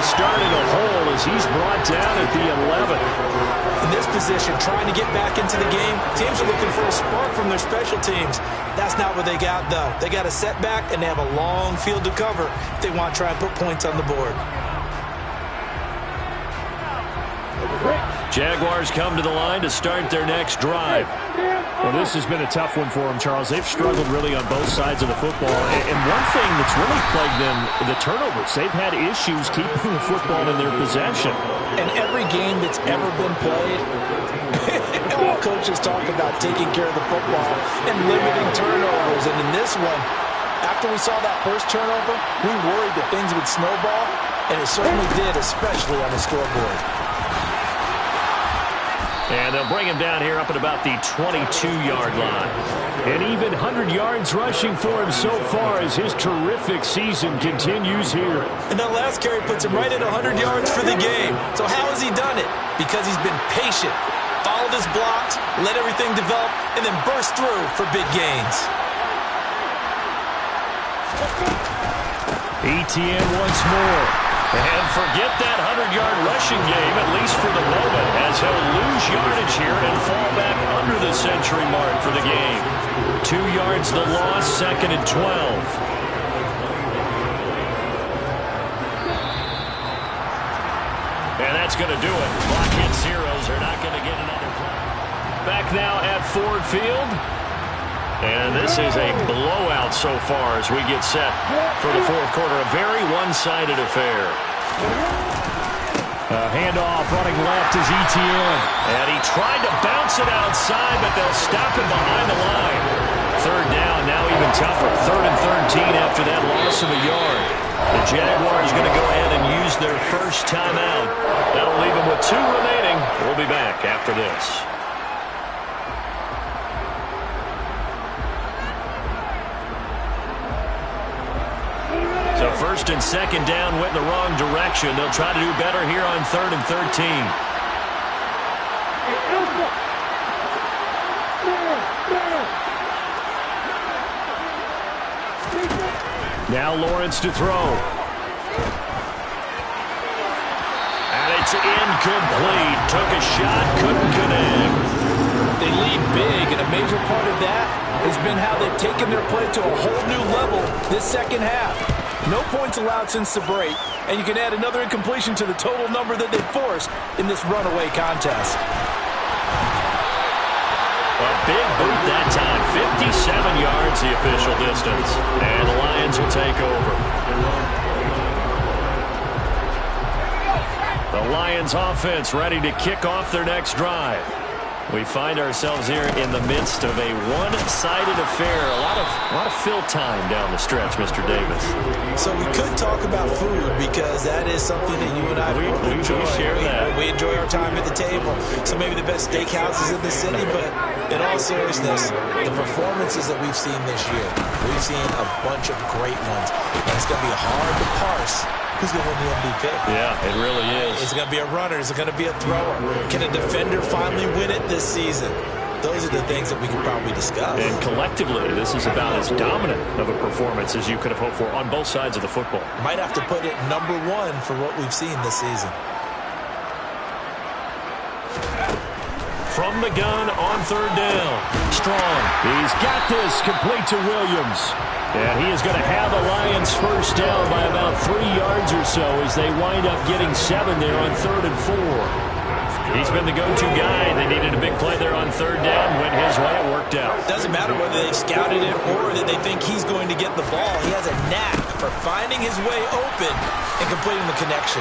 to start in a hole as he's brought down at the 11. In this position, trying to get back into the game, teams are looking for a spark from their special teams. That's not what they got, though. They got a setback, and they have a long field to cover if they want to try and put points on the board. Jaguars come to the line to start their next drive. Well, this has been a tough one for them, Charles. They've struggled really on both sides of the football. And one thing that's really plagued them, the turnovers. They've had issues keeping the football in their possession. In every game that's ever been played, all coaches talk about taking care of the football and limiting turnovers. And in this one, after we saw that first turnover, we worried that things would snowball, and it certainly did, especially on the scoreboard. And they'll bring him down here up at about the 22-yard line. And even 100 yards rushing for him so far as his terrific season continues here. And that last carry puts him right at 100 yards for the game. So how has he done it? Because he's been patient, followed his blocks, let everything develop, and then burst through for big gains. ETN once more. And forget that 100-yard rushing game, at least for the moment, as he'll lose yardage here and fall back under the century mark for the game. 2 yards the loss, 2nd and 12. And that's going to do it. Clock hit zeros. They're not going to get another play. Back now at Ford Field. And this is a blowout so far as we get set for the fourth quarter. A very one-sided affair. Handoff running left is ETN. And he tried to bounce it outside, but they'll stop him behind the line. Third down, now even tougher. 3rd and 13 after that loss of a yard. The Jaguars going to go ahead and use their first timeout. That'll leave them with 2 remaining. We'll be back after this. So 1st and 2nd down went in the wrong direction. They'll try to do better here on 3rd and 13. Now Lawrence to throw. And it's incomplete. Took a shot, couldn't connect. They lead big, and a major part of that has been how they've taken their play to a whole new level this second half. No points allowed since the break, and you can add another incompletion to the total number that they forced in this runaway contest. A big boot that time. 57 yards the official distance. And the Lions will take over. The Lions offense ready to kick off their next drive. We find ourselves here in the midst of a one-sided affair. A lot of fill time down the stretch, Mr. Davis. So we could talk about food because that is something that you and I enjoy. We share that. We enjoy our time at the table. So maybe the best steakhouses in the city, but in all seriousness, the performances that we've seen this year, we've seen a bunch of great ones. And it's going to be hard to parse who's going to win the MVP. Yeah, it really is. Is it going to be a runner? Is it going to be a thrower? Can a defender finally win it this season? Those are the things that we can probably discuss. And collectively, this is about as dominant of a performance as you could have hoped for on both sides of the football. Might have to put it number 1 for what we've seen this season. From the gun on 3rd down. Strong. He's got this complete to Williams. And he is going to have the Lions first down by about 3 yards or so as they wind up getting 7 there on 3rd and 4. He's been the go-to guy. They needed a big play there on 3rd down. Went his way. It worked out. Doesn't matter whether they scouted it or that they think he's going to get the ball. He has a knack for finding his way open and completing the connection.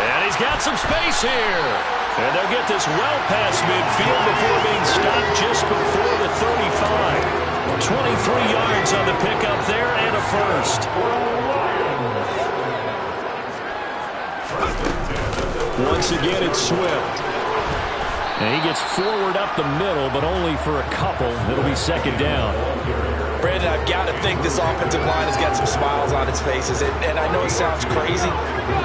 And he's got some space here. And they'll get this well past midfield before being stopped just before the 35. 23 yards on the pickup there and a first. Once again, it's Swift. And he gets forward up the middle, but only for a couple. It'll be 2nd down. Brandon, I've got to think this offensive line has got some smiles on its faces. And I know it sounds crazy,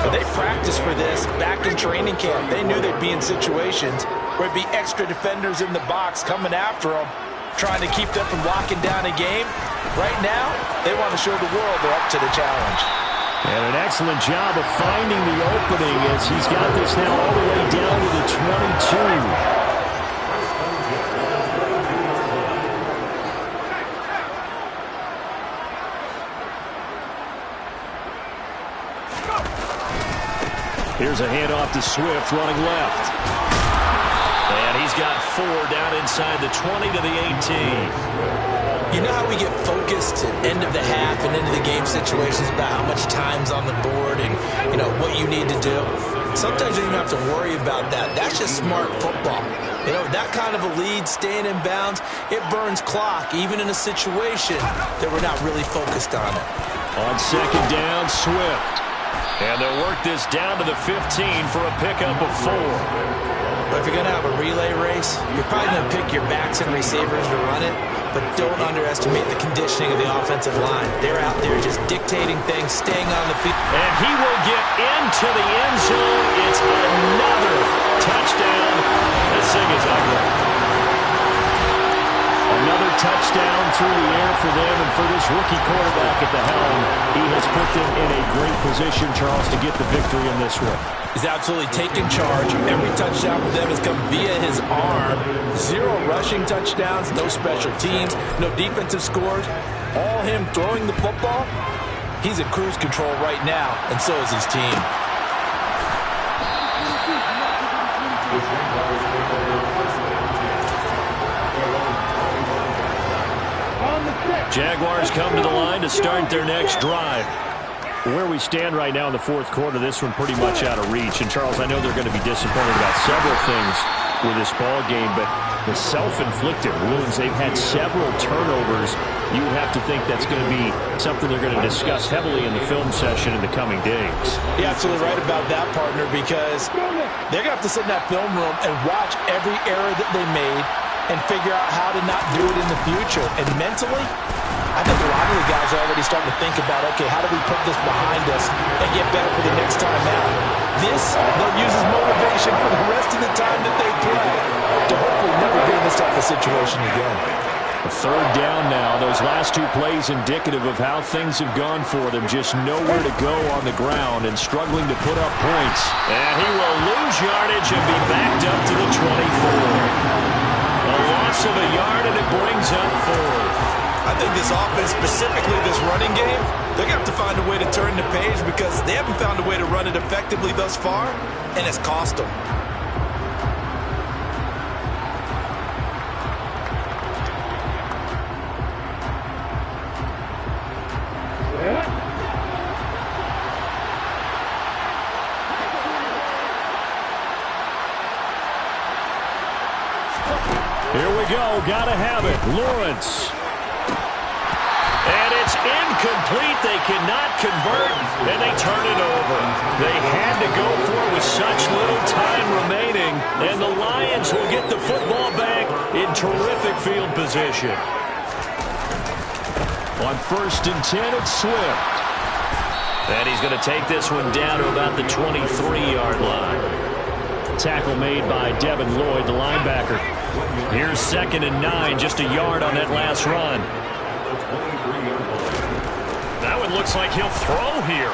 but they practiced for this back in training camp. They knew they'd be in situations where it'd be extra defenders in the box coming after them, trying to keep them from locking down a game. Right now, they want to show the world they're up to the challenge. And an excellent job of finding the opening as he's got this now all the way down to the 22. Here's a handoff to Swift running left. And he's got 4 down inside the 20 to the 18. You know how we get focused at end of the half and into the game situations about how much time's on the board and, you know, what you need to do? Sometimes you don't even have to worry about that. That's just smart football. You know, that kind of a lead, staying in bounds, it burns clock, even in a situation that we're not really focused on it. On second down, Swift. And they'll work this down to the 15 for a pickup of 4. But if you're going to have a relay race, you're probably going to pick your backs and receivers to run it, but don't underestimate the conditioning of the offensive line. They're out there just dictating things, staying on the field. And he will get into the end zone. It's another touchdown. This thing is ugly. Another touchdown through the air for them, and for this rookie quarterback at the helm, he has put them in a great position, Charles, to get the victory in this one. He's absolutely taken charge. Every touchdown for them has come via his arm. 0 rushing touchdowns, no special teams, no defensive scores. All him throwing the football. He's at cruise control right now, and so is his team. Jaguars come to the line to start their next drive. Where we stand right now in the fourth quarter, this one pretty much out of reach. And, Charles, I know they're going to be disappointed about several things with this ball game, but the self-inflicted wounds, they've had several turnovers. You have to think that's going to be something they're going to discuss heavily in the film session in the coming days. You're absolutely right about that, partner, because they're going to have to sit in that film room and watch every error that they made and figure out how to not do it in the future. And mentally, I think a lot of the guys are already starting to think about, okay, how do we put this behind us and get better for the next time out? This, they'll use as motivation for the rest of the time that they play to hopefully never be in this type of situation again. A third down now. Those last 2 plays indicative of how things have gone for them. Just nowhere to go on the ground and struggling to put up points. And he will lose yardage and be backed up to the 24. A loss of a yard, and it brings up 4. I think this offense, specifically this running game, they're going to have to find a way to turn the page because they haven't found a way to run it effectively thus far, and it's cost them. Here we go. Gotta have it. Lawrence. And it's incomplete. They cannot convert, and they turn it over. They had to go for it with such little time remaining, and the Lions will get the football back in terrific field position. On 1st and 10, it's Swift. And he's going to take this one down to about the 23-yard line. Tackle made by Devin Lloyd, the linebacker. Here's 2nd and 9, just a yard on that last run. That one looks like he'll throw here.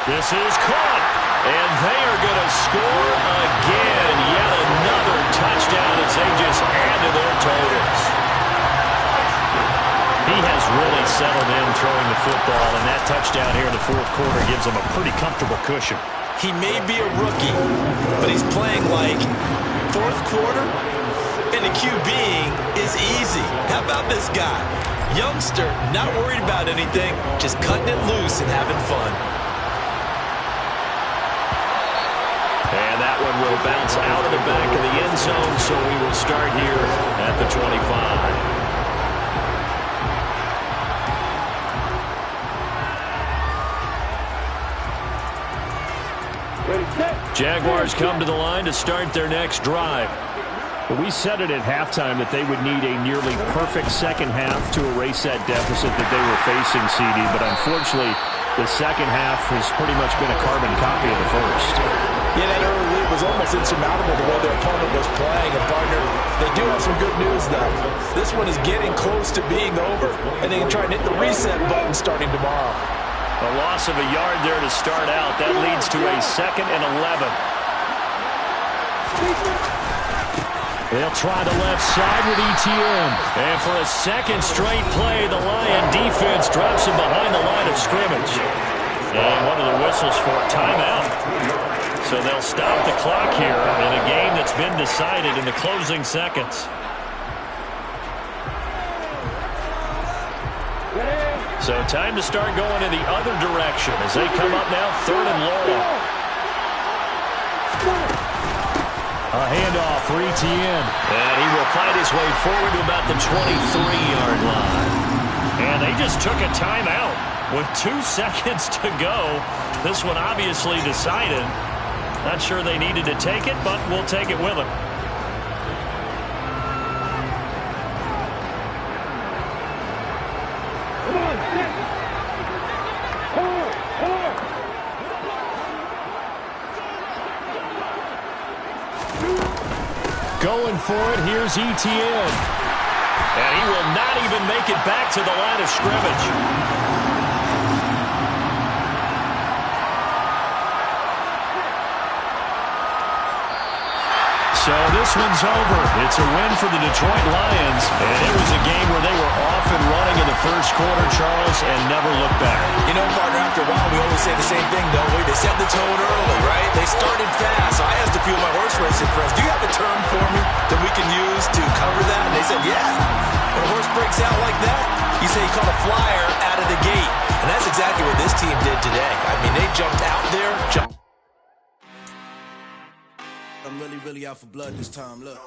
This is caught. And they are going to score again. Yet another touchdown as they just add to their totals. He has really settled in throwing the football, and that touchdown here in the fourth quarter gives him a pretty comfortable cushion. He may be a rookie, but he's playing like fourth quarter, and the QBing is easy. How about this guy? Youngster, not worried about anything, just cutting it loose and having fun. And that one will bounce out of the back of the end zone, so we will start here at the 25. Jaguars come to the line to start their next drive. We said it at halftime that they would need a nearly perfect second half to erase that deficit that they were facing, CD, but unfortunately the second half has pretty much been a carbon copy of the first. Yeah, that early lead was almost insurmountable the way their opponent was playing. And, partner, they do have some good news, though. This one is getting close to being over, and they can try and hit the reset button starting tomorrow. A loss of a yard there to start out. That leads to a 2nd and 11. They'll try the left side with ETN. And for a second straight play, the Lion defense drops him behind the line of scrimmage. And one of the whistles for a timeout. So they'll stop the clock here in a game that's been decided in the closing seconds. So time to start going in the other direction as they come up now 3rd and long. A handoff for ETN. And he will find his way forward to about the 23-yard line. And they just took a timeout with 2 seconds to go. This one obviously decided. Not sure they needed to take it, but we'll take it with them. Going for it, here's ETN. And he will not even make it back to the line of scrimmage. So this one's over. It's a win for the Detroit Lions. And it was a game where they were off and running in the first quarter, Charles, and never looked back. You know, partner, after a while, we always say the same thing, don't we? They set the tone early, right? They started fast. So I asked a few of my horse racing friends, do you have a term for me that we can use to cover that? And they said, yeah. When a horse breaks out like that, you say he caught a flyer out of the gate. And that's exactly what this team did today. I mean, they jumped out there, I'm really out for blood this time, look.